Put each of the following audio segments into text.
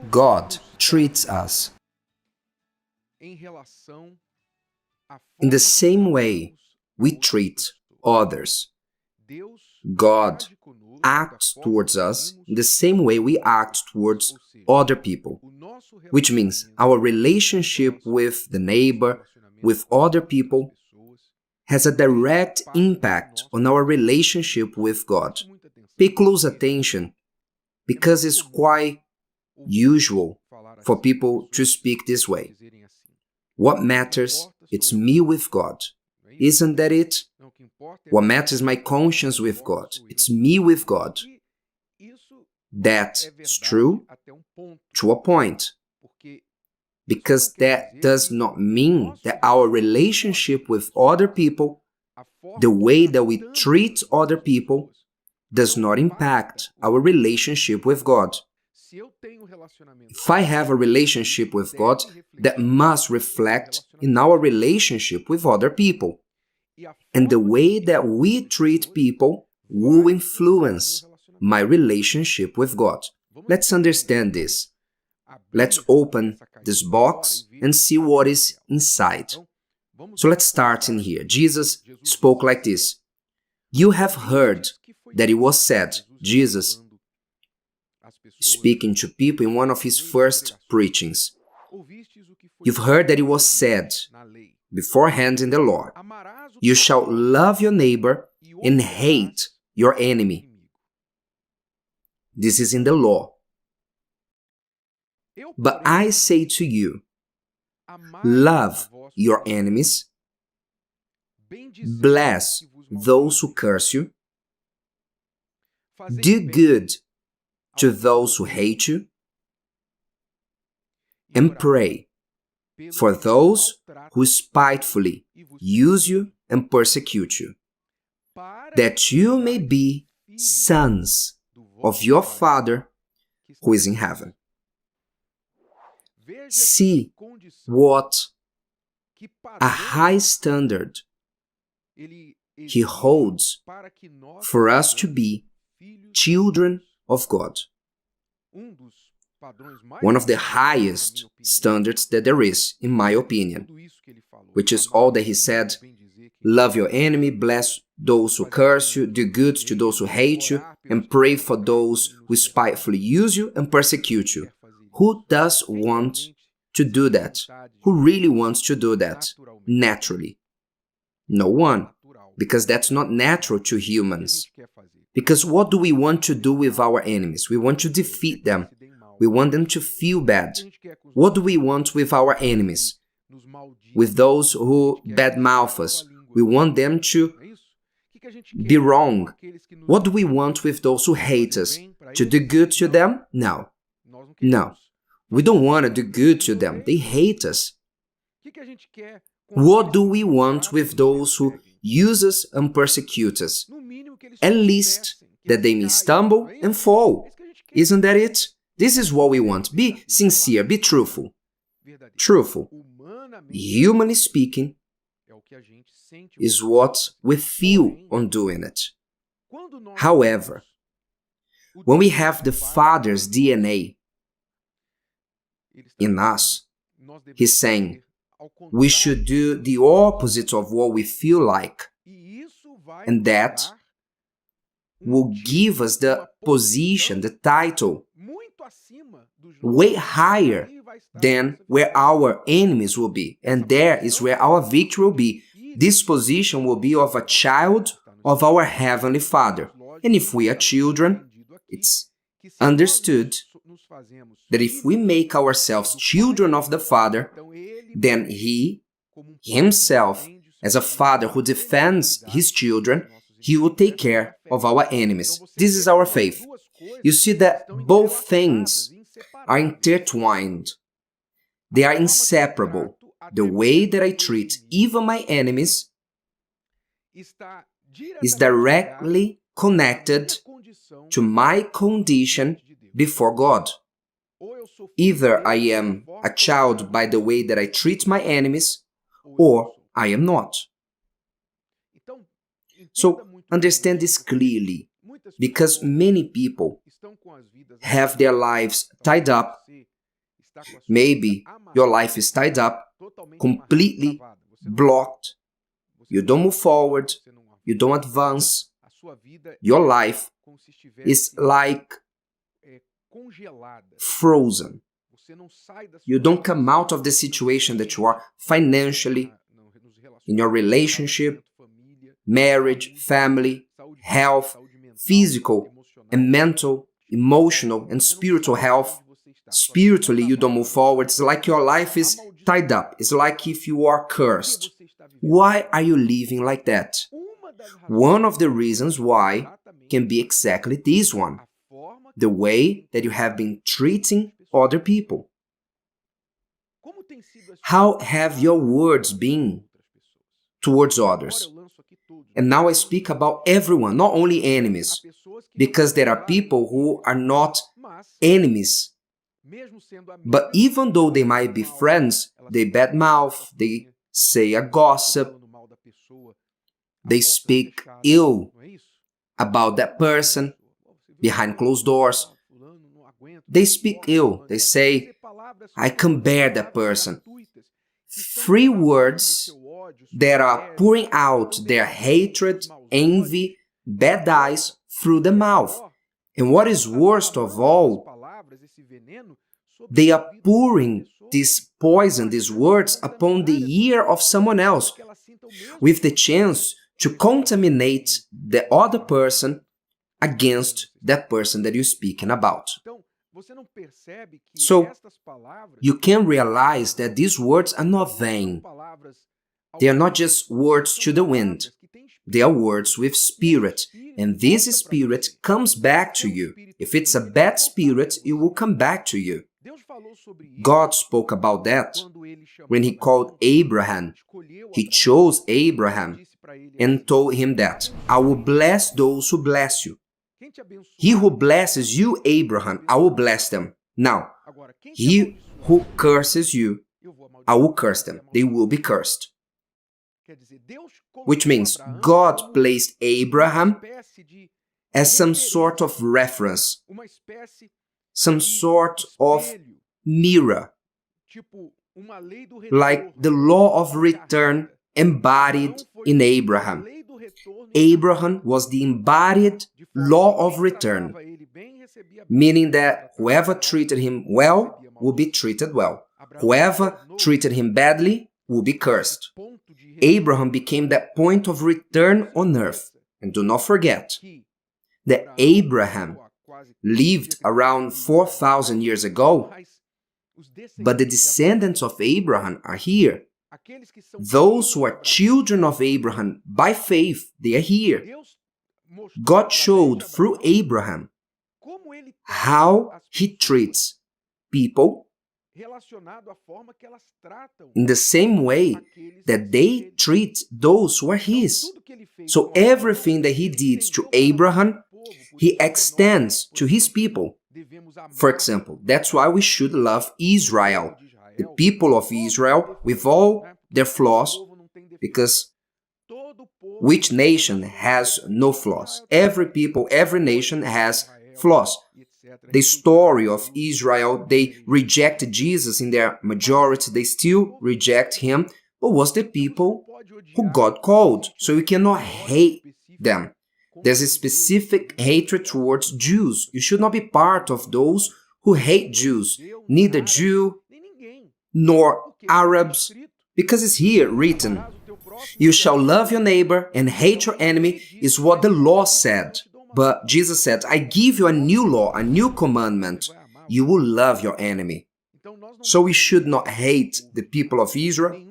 God treats us in the same way we treat others. God acts towards us in the same way we act towards other people, which means our relationship with the neighbor, with other people, has a direct impact on our relationship with God. Pay close attention, because it's quite usual for people to speak this way. What matters, it's me with God. Isn't that it? What matters is my conscience with God. It's me with God. That's true to a point, because that does not mean that our relationship with other people, the way that we treat other people, does not impact our relationship with God. If I have a relationship with God, that must reflect in our relationship with other people. And the way that we treat people will influence my relationship with God. Let's understand this. Let's open this box and see what is inside. So let's start in here. Jesus spoke like this. You have heard that it was said, Jesus speaking to people in one of his first preachings. You've heard that it was said beforehand in the law, you shall love your neighbor and hate your enemy. This is in the law. But I say to you, love your enemies, bless those who curse you, do good to those who hate you, and pray for those who spitefully use you and persecute you, that you may be sons of your Father who is in heaven. See what a high standard he holds for us to be children of God. One of the highest standards that there is, in my opinion, which is all that he said, love your enemy, bless those who curse you, do good to those who hate you, and pray for those who spitefully use you and persecute you. Who does want to do that? Who really wants to do that? Naturally. No one, because that's not natural to humans. Because what do we want to do with our enemies? We want to defeat them. We want them to feel bad. What do we want with our enemies? With those who badmouth us, we want them to be wrong. What do we want with those who hate us? To do good to them? No. No. We don't want to do good to them. They hate us. What do we want with those who use us and persecute us? At least that they may stumble and fall. Isn't that it? This is what we want. Be sincere, be truthful. Truthful, humanly speaking, is what we feel on doing it. However, when we have the Father's DNA in us, he's saying we should do the opposite of what we feel like, and that will give us the position, the title, way higher than where our enemies will be. And there is where our victory will be. This position will be of a child of our Heavenly Father. And if we are children, it's understood that if we make ourselves children of the Father, then He Himself, as a father who defends His children, He will take care of our enemies. This is our faith. You see that both things are intertwined. They are inseparable. The way that I treat even my enemies is directly connected to my condition before God. Either I am a child by the way that I treat my enemies, or I am not. So understand this clearly. because many people have their lives tied up. Maybe your life is tied up, completely blocked. You don't move forward. You don't advance. Your life is like frozen. You don't come out of the situation that you are financially, in your relationship, marriage, family, health, physical and mental, emotional and spiritual health. Spiritually, you don't move forward. It's like your life is tied up. It's like if you are cursed. Why are you living like that? One of the reasons why can be exactly this one: the way that you have been treating other people. How have your words been towards others? And now I speak about everyone, not only enemies, because there are people who are not enemies. But even though they might be friends, they badmouth, they say a gossip, they speak ill about that person behind closed doors. They speak ill. They say, I can't bear that person. 3 words that are pouring out their hatred, envy, bad eyes through the mouth. And what is worst of all, they are pouring this poison, these words, upon the ear of someone else, with the chance to contaminate the other person against that person that you're speaking about. So, you can realize that these words are not vain. They are not just words to the wind. They are words with spirit. And this spirit comes back to you. If it's a bad spirit, it will come back to you. God spoke about that when He called Abraham. He chose Abraham and told him that, I will bless those who bless you. He who blesses you, Abraham, I will bless them. Now, he who curses you, I will curse them. They will be cursed. Which means God placed Abraham as some sort of reference, some sort of mirror, like the law of return embodied in Abraham. Abraham was the embodied law of return, meaning that whoever treated him well will be treated well. Whoever treated him badly will be cursed. Abraham became that point of return on earth. And do not forget that Abraham lived around 4,000 years ago, but the descendants of Abraham are here. Those who are children of Abraham by faith, they are here. God showed through Abraham how He treats people in the same way that they treat those who are His. So everything that He did to Abraham, He extends to His people. For example, that's why we should love Israel, the people of Israel, with all their flaws, because which nation has no flaws? Every people, every nation has flaws. The story of Israel, they rejected Jesus in their majority, they still reject Him, but was the people who God called, so you cannot hate them. There's a specific hatred towards Jews. You should not be part of those who hate Jews, neither Jew nor Arabs, because it's here written, you shall love your neighbor and hate your enemy, is what the law said. But Jesus said, I give you a new law, a new commandment. You will love your enemy. So we should not hate the people of Israel.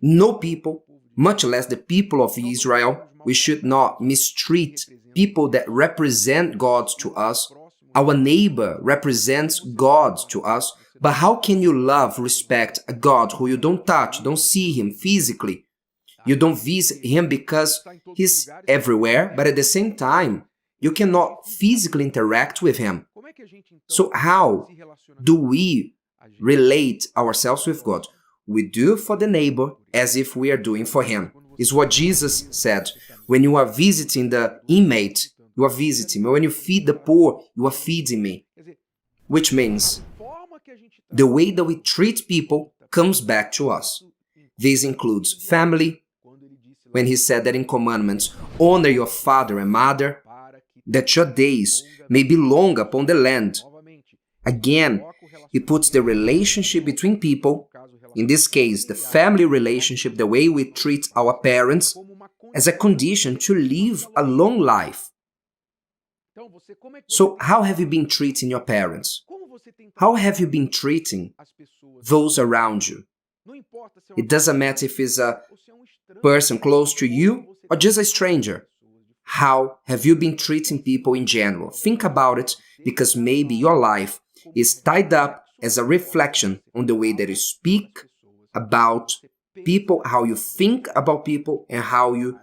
No people, much less the people of Israel. We should not mistreat people that represent God to us. Our neighbor represents God to us. But how can you love, respect a God who you don't touch, don't see Him physically? You don't visit Him because He's everywhere, but at the same time, you cannot physically interact with Him. So how do we relate ourselves with God? We do for the neighbor as if we are doing for Him. It's what Jesus said. When you are visiting the inmate you are visiting me. When you feed the poor, you are feeding me. Which means the way that we treat people comes back to us. This includes family, when he said that in commandments, honor your father and mother, that your days may be long upon the land. Again, he puts the relationship between people, in this case, the family relationship, the way we treat our parents, as a condition to live a long life. So how have you been treating your parents? How have you been treating those around you? It doesn't matter if it's a person close to you or just a stranger. How have you been treating people in general? Think about it, because maybe your life is tied up as a reflection on the way that you speak about people, how you think about people, and how you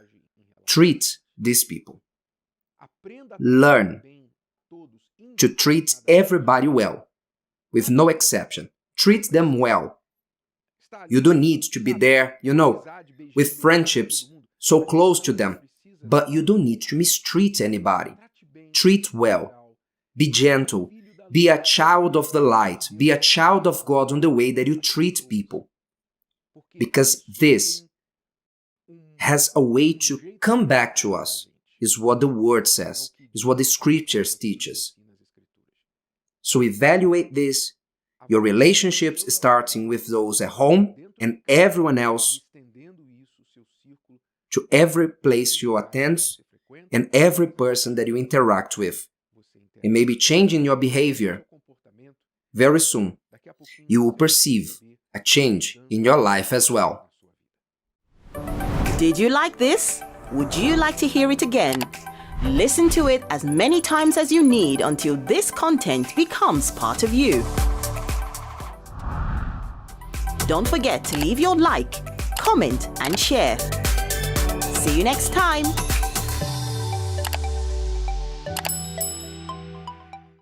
treat these people. Learn to treat everybody well, with no exception. Treat them well. You don't need to be there, with friendships so close to them, but you don't need to mistreat anybody. Treat well. Be gentle. Be a child of the light. Be a child of God on the way that you treat people. Because this has a way to come back to us, is what the Word says, is what the Scriptures teach us. So evaluate this, your relationships starting with those at home and everyone else, to every place you attend and every person that you interact with. And maybe changing your behavior. Very soon, you will perceive a change in your life as well. Did you like this? Would you like to hear it again? Listen to it as many times as you need until this content becomes part of you. Don't forget to leave your like, comment, and share. See you next time.